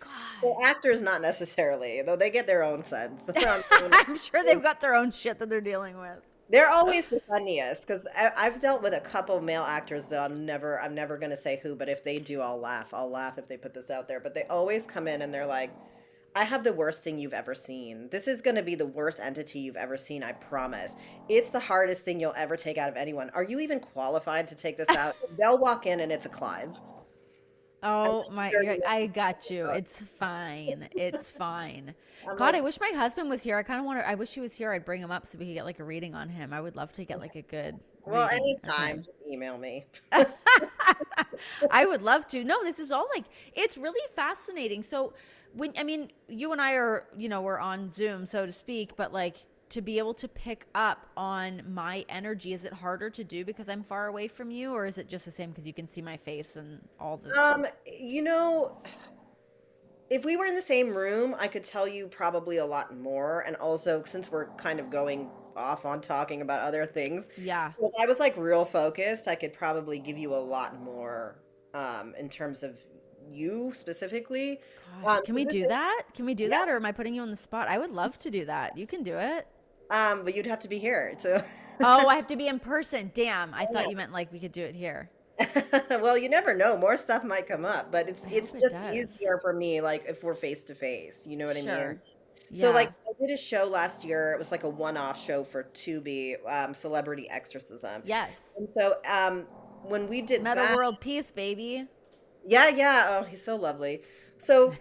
Speaker 2: So
Speaker 1: God.
Speaker 2: actors, not necessarily, though they get their own sense.
Speaker 1: I'm sure they've got their own shit that they're dealing with.
Speaker 2: They're always the funniest because I've dealt with a couple male actors though. I'm never gonna say who, but if they do, I'll laugh. I'll laugh if they put this out there. But they always come in and they're like, I have the worst thing you've ever seen. This is going to be the worst entity you've ever seen, I promise. It's the hardest thing you'll ever take out of anyone. Are you even qualified to take this out? They'll walk in and it's a Clive. I'm
Speaker 1: Oh
Speaker 2: like,
Speaker 1: my,
Speaker 2: "Sir, you know
Speaker 1: I
Speaker 2: what
Speaker 1: got you.
Speaker 2: you're
Speaker 1: It's fine. It's fine.
Speaker 2: I'm
Speaker 1: God,
Speaker 2: like,
Speaker 1: I wish my husband was here. I kind of want to, I wish he was here. I'd bring him up so we could get like a reading on him. I would love to get like a good
Speaker 2: well,
Speaker 1: reading of
Speaker 2: anytime,
Speaker 1: him.
Speaker 2: just email me.
Speaker 1: I would love to. No, this is all like, it's really fascinating. So, I mean, you and I are, we're on Zoom, so to speak, but like to be able to pick up on my energy, is it harder to do because I'm far away from you, or is it just the same because you can see my face and all the.
Speaker 2: Um, you know, if we were in the same room, I could tell you probably a lot more. And also, since we're kind of going off on talking about other things,
Speaker 1: Yeah.
Speaker 2: if I was like real focused, I could probably give you a lot more in terms of you specifically.
Speaker 1: Gosh, can
Speaker 2: So
Speaker 1: we
Speaker 2: this
Speaker 1: do
Speaker 2: is,
Speaker 1: that? Can we do
Speaker 2: yeah,
Speaker 1: that, or am I putting you on the spot? I would love to do that. You can do it.
Speaker 2: but you'd have to be here. So,
Speaker 1: Oh, I have to be in person. Damn, I thought
Speaker 2: yeah.
Speaker 1: you meant like we could do it here.
Speaker 2: Well, you never know. More stuff might come up, but it's
Speaker 1: I
Speaker 2: it's
Speaker 1: hope it
Speaker 2: just
Speaker 1: does.
Speaker 2: easier for me, like if we're face to face. You know what I mean?
Speaker 1: Sure.
Speaker 2: So, like,
Speaker 1: Yeah.
Speaker 2: I did a show last year. It was like a one-off show for Tubi, Celebrity Exorcism.
Speaker 1: Yes.
Speaker 2: And so, when we did
Speaker 1: Meta
Speaker 2: that,
Speaker 1: world peace, baby.
Speaker 2: yeah, yeah. Oh, he's so lovely. So,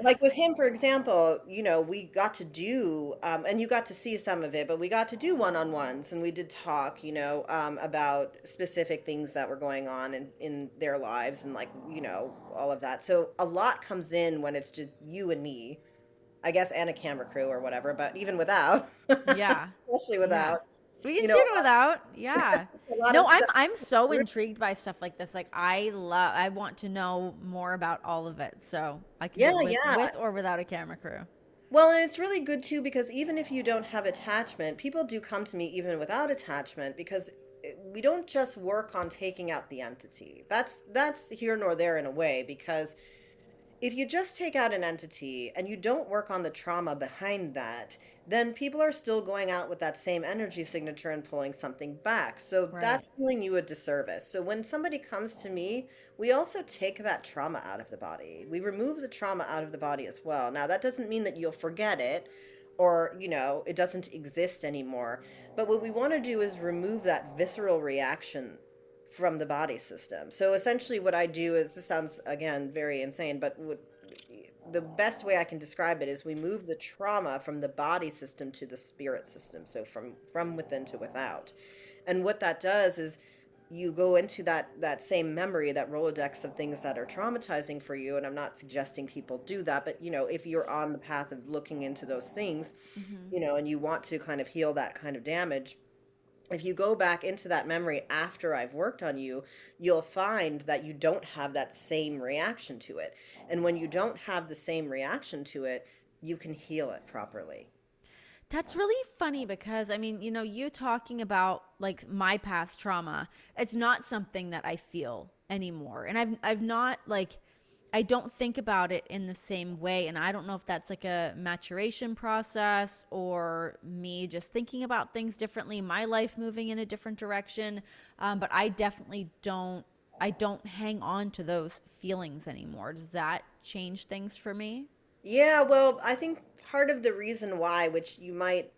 Speaker 2: like with him, for example, we got to do, and you got to see some of it, but we got to do one-on-ones and we did talk, about specific things that were going on in their lives and like, all of that. So a lot comes in when it's just you and me, I guess, and a camera crew or whatever, but even without,
Speaker 1: Yeah.
Speaker 2: especially
Speaker 1: Yeah.
Speaker 2: without,
Speaker 1: We can
Speaker 2: you know,
Speaker 1: shoot it without. Yeah.
Speaker 2: a lot of
Speaker 1: No, I'm
Speaker 2: stuff.
Speaker 1: I'm so intrigued by stuff like this. Like I want to know more about all of it. So I can do
Speaker 2: Yeah,
Speaker 1: it with
Speaker 2: yeah.
Speaker 1: or without a camera crew.
Speaker 2: Well, and it's really good too because even if you don't have attachment, people do come to me even without attachment because we don't just work on taking out the entity. That's here nor there in a way because if you just take out an entity and you don't work on the trauma behind that, then people are still going out with that same energy signature and pulling something back. So
Speaker 1: Right.
Speaker 2: that's doing you a disservice. So when somebody comes to me, we also take that trauma out of the body. We remove the trauma out of the body as well. Now, that doesn't mean that you'll forget it or, it doesn't exist anymore. But what we want to do is remove that visceral reaction from the body system. So essentially, what I do is this sounds again very insane, but the best way I can describe it is we move the trauma from the body system to the spirit system, so from within to without. And what that does is you go into that same memory, that Rolodex of things that are traumatizing for you. And I'm not suggesting people do that, but if you're on the path of looking into those things,
Speaker 1: Hmm.
Speaker 2: and you want to kind of heal that kind of damage, if you go back into that memory after I've worked on you, you'll find that you don't have that same reaction to it. And when you don't have the same reaction to it, you can heal it properly.
Speaker 1: That's really funny because I mean, you talking about like my past trauma, it's not something that I feel anymore. And I've not like I don't think about it in the same way, and I don't know if that's like a maturation process or me just thinking about things differently, my life moving in a different direction. But I definitely don't. I don't hang on to those feelings anymore. Does that change things for me?
Speaker 2: Yeah, well, I think part of the reason why, which you might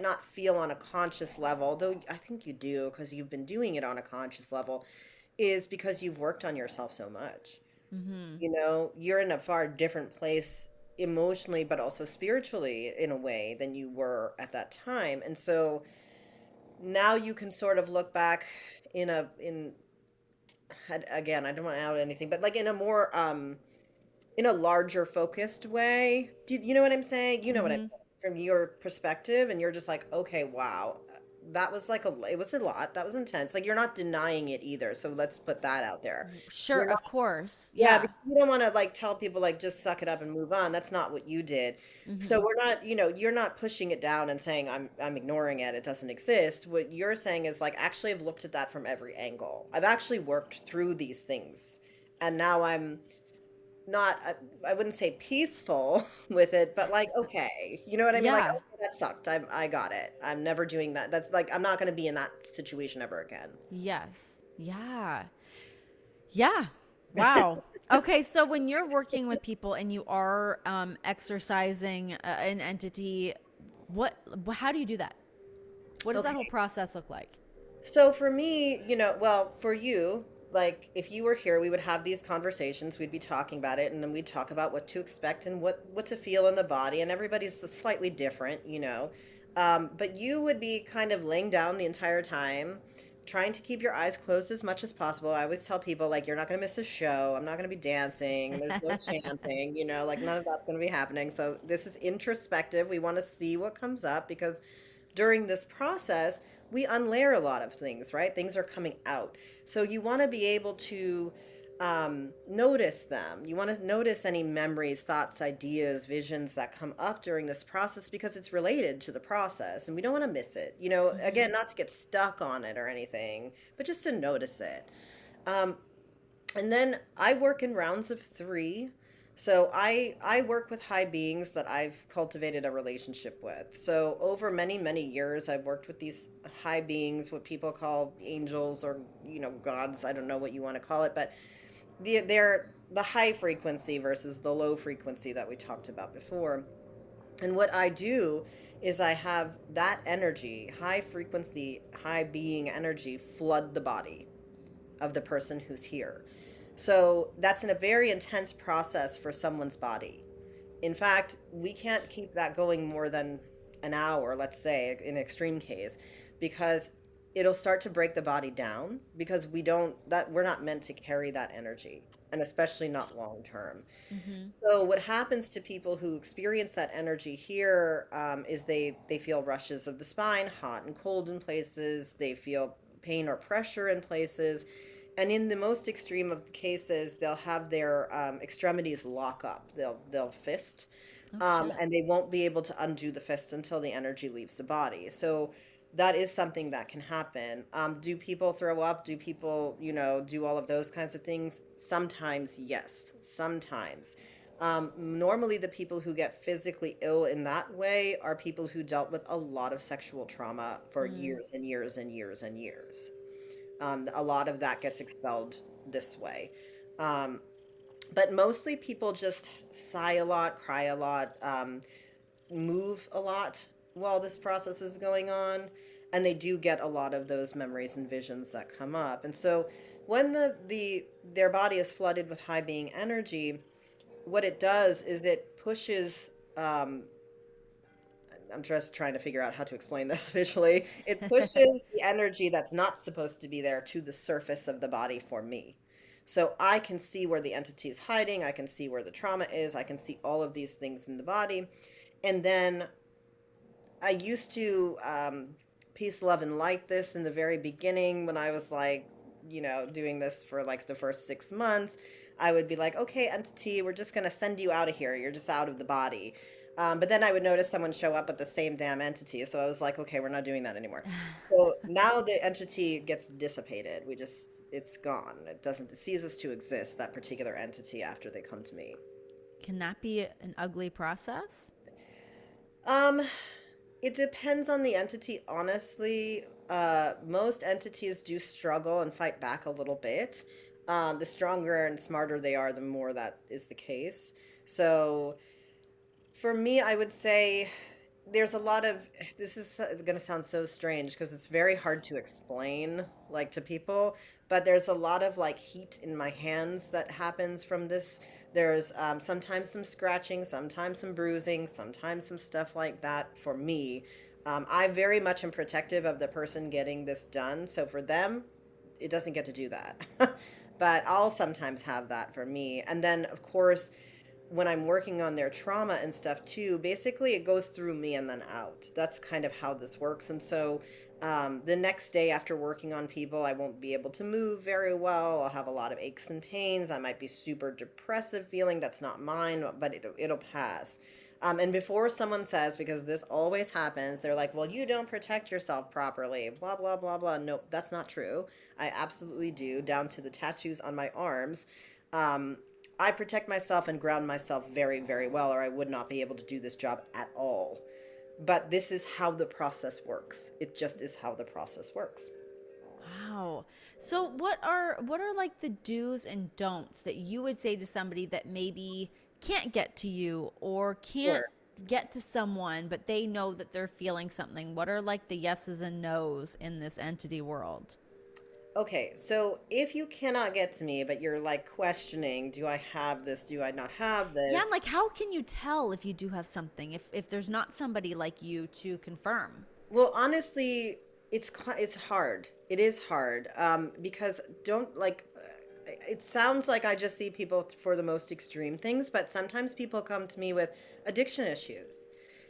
Speaker 2: not feel on a conscious level, though I think you do because you've been doing it on a conscious level, is because you've worked on yourself so much.
Speaker 1: Mm-hmm.
Speaker 2: You're in a far different place emotionally, but also spiritually in a way than you were at that time. And so now you can sort of look back in again, I don't want to out anything, but like in a more in a larger focused way. Do you know what I'm saying? You know what I'm
Speaker 1: Mm-hmm.
Speaker 2: saying from your perspective, and you're just like, okay, wow, that was like it was a lot. That was intense. Like you're not denying it either. So let's put that out there.
Speaker 1: Sure,
Speaker 2: You're
Speaker 1: of course.
Speaker 2: Yeah,
Speaker 1: Yeah.
Speaker 2: because you don't want to like tell people like just suck it up and move on. That's not what you did. So
Speaker 1: Hmm.
Speaker 2: we're not, you're not pushing it down and saying I'm ignoring it. It doesn't exist. What you're saying is like actually I've looked at that from every angle. I've actually worked through these things. And now I'm not I wouldn't say peaceful with it, but like okay. You know what I mean? Like
Speaker 1: Yeah.
Speaker 2: okay, that sucked. I got it. I'm never doing that. That's like I'm not going to be in that situation ever again.
Speaker 1: Yes. Yeah. Yeah. Wow. Okay, so when you're working with people and you are exercising an entity, what, how do you do that? What does that whole
Speaker 2: Okay.
Speaker 1: process look like?
Speaker 2: So for me, well, for you, like if you were here, we would have these conversations. We'd be talking about it, and then we'd talk about what to expect and what to feel in the body. And everybody's slightly different. But you would be kind of laying down the entire time, trying to keep your eyes closed as much as possible. I always tell people like you're not going to miss a show. I'm not going to be dancing. There's no chanting. Like none of that's going to be happening. So this is introspective. We want to see what comes up because during this process, we unlayer a lot of things, right? Things are coming out. So you want to be able to notice them. You want to notice any memories, thoughts, ideas, visions that come up during this process because it's related to the process and we don't want to miss it.
Speaker 1: Hmm.
Speaker 2: Again, not to get stuck on it or anything, but just to notice it. Um, and then I work in rounds of three. So I work with high beings that I've cultivated a relationship with. So over many, many years, I've worked with these high beings, what people call angels or, gods. I don't know what you want to call it, but they're the high frequency versus the low frequency that we talked about before. And what I do is I have that energy, high frequency, high being energy, flood the body of the person who's here. So that's in a very intense process for someone's body. In fact, we can't keep that going more than an hour, let's say, in extreme case, because it'll start to break the body down because we're not meant to carry that energy, and especially not long term.
Speaker 1: Hmm.
Speaker 2: So what happens to people who experience that energy here is they feel rushes of the spine, hot and cold in places. They feel pain or pressure in places, and in the most extreme of the cases, they'll have their extremities lock up. They'll fist,
Speaker 1: Oh, shit.
Speaker 2: and they won't be able to undo the fist until the energy leaves the body. So that is something that can happen. Do people throw up? Do people, do all of those kinds of things? Sometimes, yes. Sometimes. Normally, the people who get physically ill in that way are people who dealt with a lot of sexual trauma for
Speaker 1: Mm.
Speaker 2: years and years and years and years. A lot of that gets expelled this way. Um, but mostly people just sigh a lot, cry a lot, move a lot while this process is going on, and they do get a lot of those memories and visions that come up. And so when their body is flooded with high being energy, what it does is it pushes I'm just trying to figure out how to explain this visually. It pushes the energy that's not supposed to be there to the surface of the body for me. So I can see where the entity is hiding. I can see where the trauma is. I can see all of these things in the body. And then I used to peace, love, and light this in the very beginning when I was like, doing this for like the first 6 months. I would be like, okay, entity, we're just going to send you out of here. You're just out of the body. But then I would notice someone show up with the same damn entity. So I was like, okay, we're not doing that anymore. So now the entity gets dissipated. It's gone. It doesn't, it ceases to exist, that particular entity, after they come to me.
Speaker 1: Can that be an ugly process?
Speaker 2: Um, It depends on the entity, honestly. Most entities do struggle and fight back a little bit. The stronger and smarter they are, the more that is the case. So, for me, I would say there's a lot of this is going to sound so strange because it's very hard to explain like to people, but there's a lot of like heat in my hands that happens from this. There's sometimes some scratching, sometimes some bruising, sometimes some stuff like that for me. I very much am protective of the person getting this done, so for them it doesn't get to do that. But I'll sometimes have that for me, and then of course when I'm working on their trauma and stuff too, basically it goes through me and then out. That's kind of how this works. And so The next day after working on people, I won't be able to move very well. I'll have a lot of aches and pains. I might be super depressive feeling. That's not mine, but it'll pass. And before someone says, because this always happens, they're like, well, you don't protect yourself properly, blah, blah, blah, blah. No, that's not true. I absolutely do, down to the tattoos on my arms. Um, I protect myself and ground myself very, very well, or I would not be able to do this job at all. But this is how the process works. It just is how the process works.
Speaker 1: Wow. So what are like the do's and don'ts that you would say to somebody that maybe can't get to you or can't
Speaker 2: Sure.
Speaker 1: get to someone, but they know that they're feeling something? What are like the yeses and nos in this entity world?
Speaker 2: Okay, so if you cannot get to me, but you're like questioning, do I have this? Do I not have
Speaker 1: Yeah,
Speaker 2: this?
Speaker 1: like how can you tell if you do have something if there's not somebody like you to confirm?
Speaker 2: Well, honestly, it's hard. It is hard because don't like it sounds like I just see people for the most extreme things, but sometimes people come to me with addiction issues.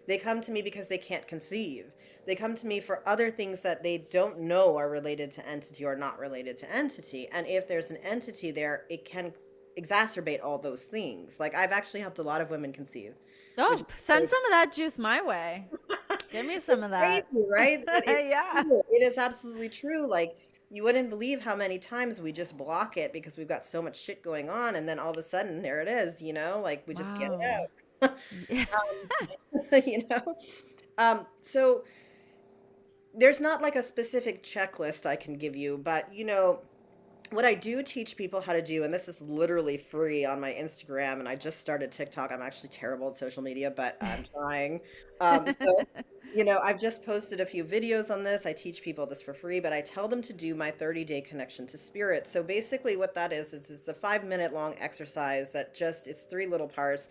Speaker 2: They come to me because they can't conceive. They come to me for other things that they don't know are related to entity or not related to entity. And if there's an entity there, it can exacerbate all those things. Like I've actually helped a lot of women conceive, which
Speaker 1: Oh,
Speaker 2: is
Speaker 1: send some of that juice my way. Give me some
Speaker 2: it's
Speaker 1: of that.
Speaker 2: crazy, right? But it's
Speaker 1: Yeah.
Speaker 2: true. It is absolutely true. Like you wouldn't believe how many times we just block it because we've got so much shit going on, and then all of a sudden there it is. Like we just get
Speaker 1: Wow.
Speaker 2: it out.
Speaker 1: Yeah.
Speaker 2: you know. So there's not like a specific checklist I can give you, but what I do teach people how to do, and this is literally free on my Instagram, and I just started TikTok. I'm actually terrible at social media, but I'm trying. I've just posted a few videos on this. I teach people this for free, but I tell them to do my 30-day connection to spirit. So basically what that is it's a 5-minute long exercise that just it's three little parts,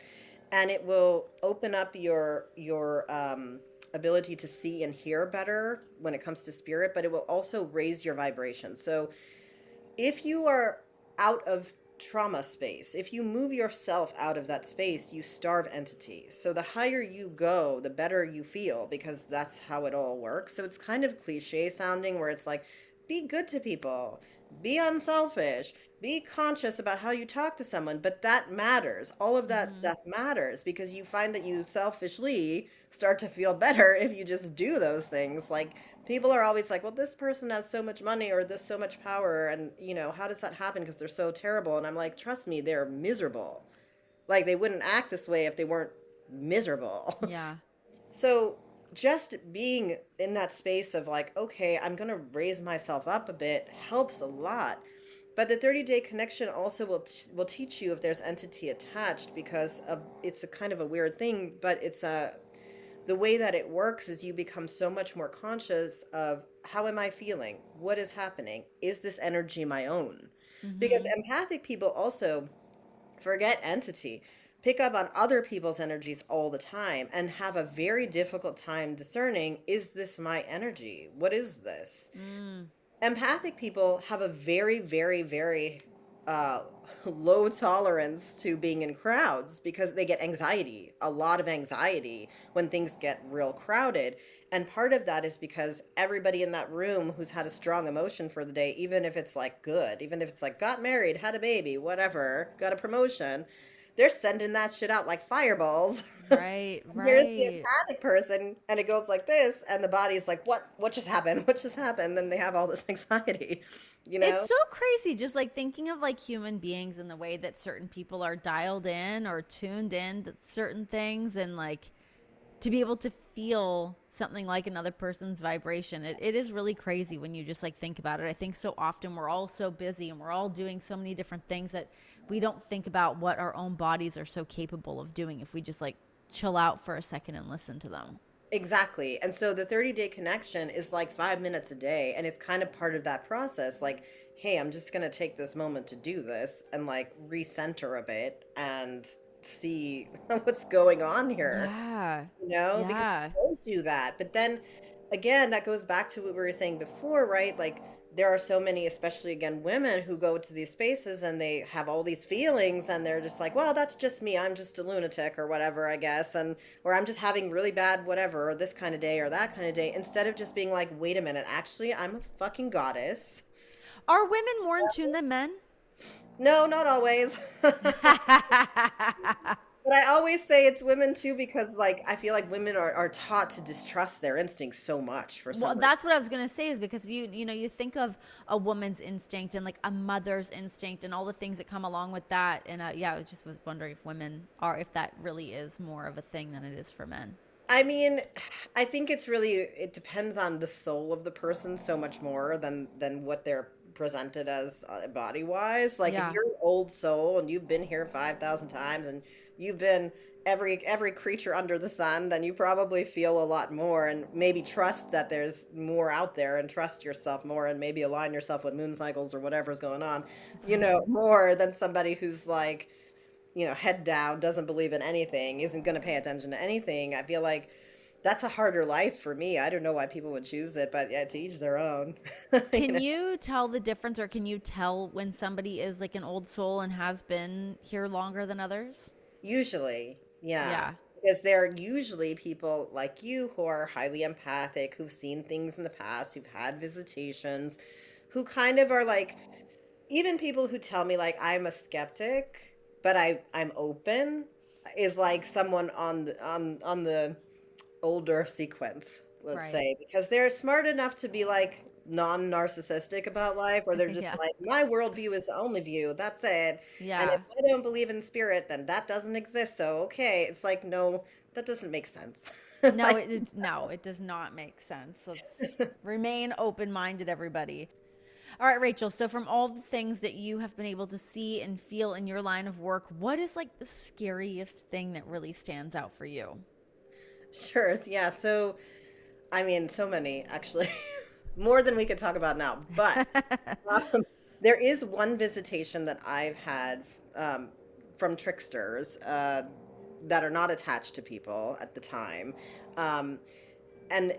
Speaker 2: and it will open up your ability to see and hear better when it comes to spirit, but it will also raise your vibration. So if you are out of trauma space, if you move yourself out of that space, you starve entities. So the higher you go, the better you feel because that's how it all works. So it's kind of cliche sounding where it's like, be good to people, be unselfish, be conscious about how you talk to someone. But that matters. All of that
Speaker 1: Mhm.
Speaker 2: stuff matters because you find that you selfishly start to feel better if you just do those things. Like, people are always like, well, this person has so much money or this so much power. And, how does that happen? Because they're so terrible. And I'm like, trust me, they're miserable. Like, they wouldn't act this way if they weren't miserable.
Speaker 1: Yeah.
Speaker 2: So, just being in that space of like, okay, I'm going to raise myself up a bit helps a lot. But the 30-day connection also will teach you if there's entity attached because of it's a kind of a weird thing, but it's a the way that it works is you become so much more conscious of how am I feeling? What is happening? Is this energy my own? Because
Speaker 1: Mhm.
Speaker 2: empathic people also forget entity, pick up on other people's energies all the time and have a very difficult time discerning, is this my energy? What is this?
Speaker 1: Mm.
Speaker 2: Empathic people have a very, very, very uh, low tolerance to being in crowds because they get anxiety, a lot of anxiety when things get real crowded. And part of that is because everybody in that room who's had a strong emotion for the day, even if it's like good, even if it's like got married, had a baby, whatever, got a promotion, they're sending that shit out like fireballs.
Speaker 1: Right,
Speaker 2: Here's the
Speaker 1: right.
Speaker 2: empathic person, and it goes like this, and the body's like, what just happened? What just happened? Then they have all this anxiety, you
Speaker 1: It's
Speaker 2: know?
Speaker 1: so crazy just like thinking of like human beings and the way that certain people are dialed in or tuned in to certain things and like to be able to feel something like another person's vibration. It is really crazy when you just like think about it. I think so often we're all so busy and we're all doing so many different things that we don't think about what our own bodies are so capable of doing if we just like chill out for a second and listen to them.
Speaker 2: Exactly. And so the 30-day connection is like 5 minutes a day, and it's kind of part of that process. Like, hey, I'm just gonna take this moment to do this and like recenter a bit and see what's going on here.
Speaker 1: Yeah.
Speaker 2: Because
Speaker 1: Yeah.
Speaker 2: you don't do that. But then again, that goes back to what we were saying before, right? Like there are so many, especially again, women who go to these spaces and they have all these feelings and they're just like, well, that's just me. I'm just a lunatic or whatever, I guess. And, or I'm just having really bad whatever, or this kind of day or that kind of day, instead of just being like, wait a minute, actually, I'm a fucking goddess.
Speaker 1: Are women more in tune than men?
Speaker 2: No, not always. But I always say it's women too because like I feel like women are taught to distrust their instincts so much for
Speaker 1: Well,
Speaker 2: some reason.
Speaker 1: that's what I was gonna say is because you think of a woman's instinct and like a mother's instinct and all the things that come along with that, and yeah, I just was wondering if women are if that really is more of a thing than it is for men.
Speaker 2: I mean, I think it's really it depends on the soul of the person so much more than what they're presented as body wise. Like if
Speaker 1: Yeah,
Speaker 2: you're an old soul and you've been here 5,000 times and you've been every creature under the sun, then you probably feel a lot more and maybe trust that there's more out there and trust yourself more and maybe align yourself with moon cycles or whatever's going on, more than somebody who's like head down, doesn't believe in anything, isn't going to pay attention to anything. I feel like that's a harder life for me. I don't know why people would choose it, but yeah, to each their own. you
Speaker 1: can
Speaker 2: know,
Speaker 1: you tell the difference, or can you tell when somebody is like an old soul and has been here longer than others?
Speaker 2: usually, yeah.
Speaker 1: Yeah,
Speaker 2: Because they're usually people like you who are highly empathic, who've seen things in the past, who've had visitations, who kind of are like, even people who tell me like I'm a skeptic, but I'm open, is like someone on the older sequence, let's
Speaker 1: right.
Speaker 2: say, because they're smart enough to be like non-narcissistic about life, or they're just
Speaker 1: Yeah,
Speaker 2: like, my worldview is the only view, that's it. And if
Speaker 1: yeah.
Speaker 2: I don't believe in spirit, then that doesn't exist. So okay, it's like, no, that doesn't make sense.
Speaker 1: No,
Speaker 2: Like,
Speaker 1: no, it does not make sense. Let's remain open minded, everybody. All right, Rachel. So, from all the things that you have been able to see and feel in your line of work, what is like the scariest thing that really stands out for you?
Speaker 2: sure, yeah. So I mean, so many actually, more than we could talk about now. But um, there is one visitation that I've had um, from tricksters that are not attached to people at the time. Um, and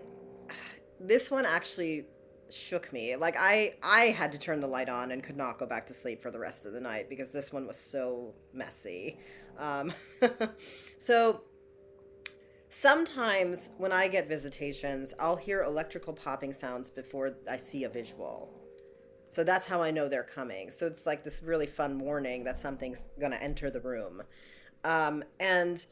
Speaker 2: this one actually shook me. Like I had to turn the light on and could not go back to sleep for the rest of the night because this one was so messy. Um, so sometimes when I get visitations, I'll hear electrical popping sounds before I see a visual. So that's how I know they're coming. So it's like this really fun warning that something's going to enter the room. And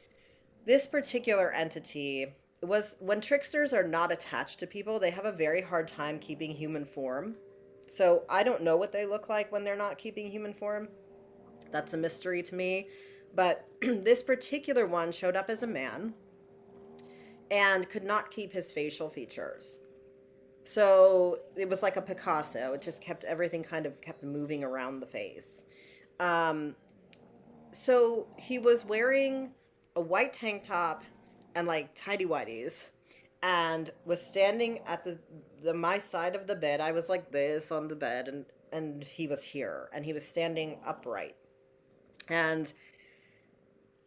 Speaker 2: this particular entity was when tricksters are not attached to people, they have a very hard time keeping human form. So I don't know what they look like when they're not keeping human form. That's a mystery to me. But this particular one showed up as a man and could not keep his facial features. So it was like a Picasso. It just kept everything kind of kept moving around the face. Um, so he was wearing a white tank top and like tidy whities and was standing at the my side of the bed. I was like this on the bed and he was here and he was standing upright. And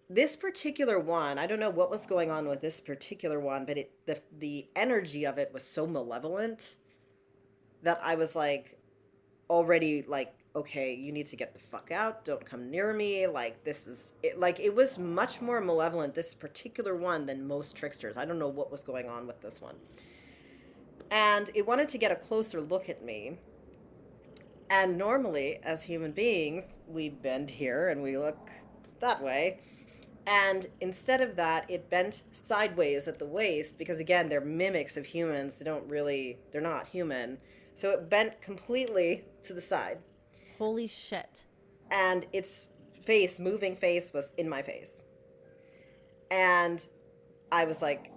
Speaker 2: this particular one, I don't know what was going on with this particular one, but the energy of it was so malevolent that I was like already like, okay, you need to get the fuck out. Don't come near me. Like this is it, like it was much more malevolent this particular one than most tricksters. I don't know what was going on with this one. And it wanted to get a closer look at me. And normally as human beings, we bend here and we look that way. And instead of that, it bent sideways at the waist because, again, they're mimics of humans. They're not human. So it bent completely to the side.
Speaker 1: Holy shit.
Speaker 2: And its face, moving face, was in my face. And I was like,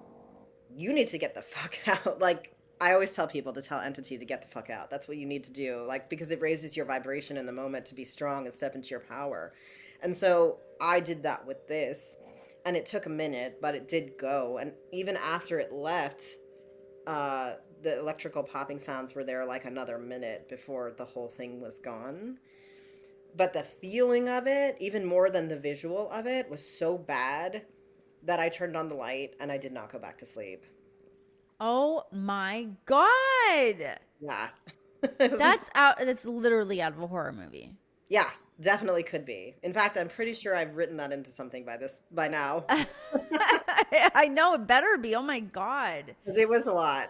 Speaker 2: you need to get the fuck out. Like, I always tell people to tell entity to get the fuck out. That's what you need to do. Like, because it raises your vibration in the moment to be strong and step into your power. And so I did that with this. And it took a minute, but it did go. And even after it left, the electrical popping sounds were there like another minute before the whole thing was gone. But the feeling of it, even more than the visual of it, was so bad that I turned on the light and I did not go back to sleep.
Speaker 1: Oh my God.
Speaker 2: Yeah. It was
Speaker 1: That's out. That's literally out of a horror movie.
Speaker 2: yeah, definitely could be. In fact, I'm pretty sure I've written that into something by now
Speaker 1: I know it better be. Oh my God.
Speaker 2: because it was a lot.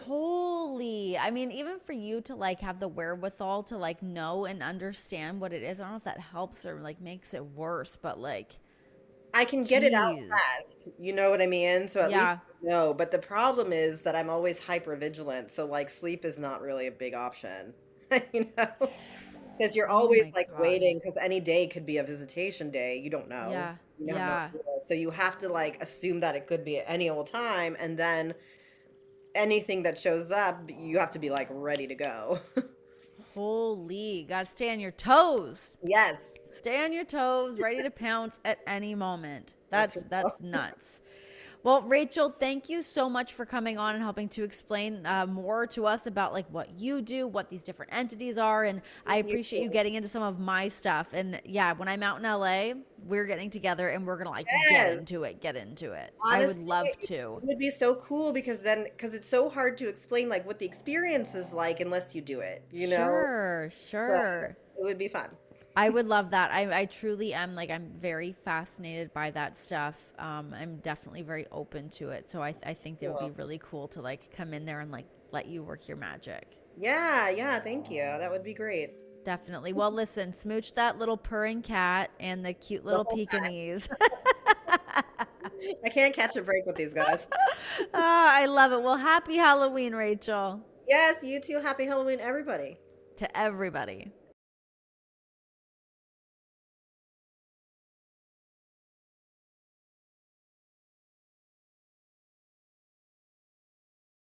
Speaker 1: Holy. I mean, even for you to like have the wherewithal to like know and understand what it is, I don't know if that helps or like makes it worse, but like,
Speaker 2: I can get it out
Speaker 1: geez.
Speaker 2: fast, you know what I mean? So at
Speaker 1: Yeah.
Speaker 2: least I know, but the problem is that I'm always hyper vigilant, so, like, sleep is not really a big option, you know? Because 'Cause you're
Speaker 1: Oh
Speaker 2: always,
Speaker 1: my
Speaker 2: like,
Speaker 1: gosh.
Speaker 2: waiting. Because any day could be a visitation day, you don't know.
Speaker 1: Yeah.
Speaker 2: You have no
Speaker 1: Yeah.
Speaker 2: idea, so you have to, like, assume that it could be at any old time, and then anything that shows up, you have to be, like, ready to go.
Speaker 1: Holy. Gotta stay on your toes.
Speaker 2: Yes,
Speaker 1: Stay on your toes, ready to pounce at any moment.
Speaker 2: that's
Speaker 1: That's nuts. Well, Rachel, thank you so much for coming on and helping to explain more to us about like what you do, what these different entities are, and I
Speaker 2: you
Speaker 1: appreciate you getting into some of my stuff. And yeah, when I'm out in LA, we're getting together and we're gonna like get
Speaker 2: Yes.
Speaker 1: into it, get into it. I would
Speaker 2: Honestly,
Speaker 1: love
Speaker 2: it
Speaker 1: to.
Speaker 2: would be so cool because it's so hard to explain, like, what the experience is like unless you do it, you know?
Speaker 1: Sure,
Speaker 2: So,
Speaker 1: sure.
Speaker 2: it would be fun.
Speaker 1: I would love that. I truly am like I'm very fascinated by that stuff. I'm definitely very open to it. So I think it would be
Speaker 2: Cool.
Speaker 1: really cool to like come in there and like let you work your magic.
Speaker 2: Yeah, yeah, thank you. That would be great.
Speaker 1: Definitely. Well, listen, smooch that little purring cat and the cute
Speaker 2: The
Speaker 1: little
Speaker 2: whole time.
Speaker 1: Pekingese.
Speaker 2: I can't catch a break with these guys.
Speaker 1: I love it. Well, happy Halloween, Rachel,
Speaker 2: Yes, you too. Happy Halloween, everybody.
Speaker 1: to everybody.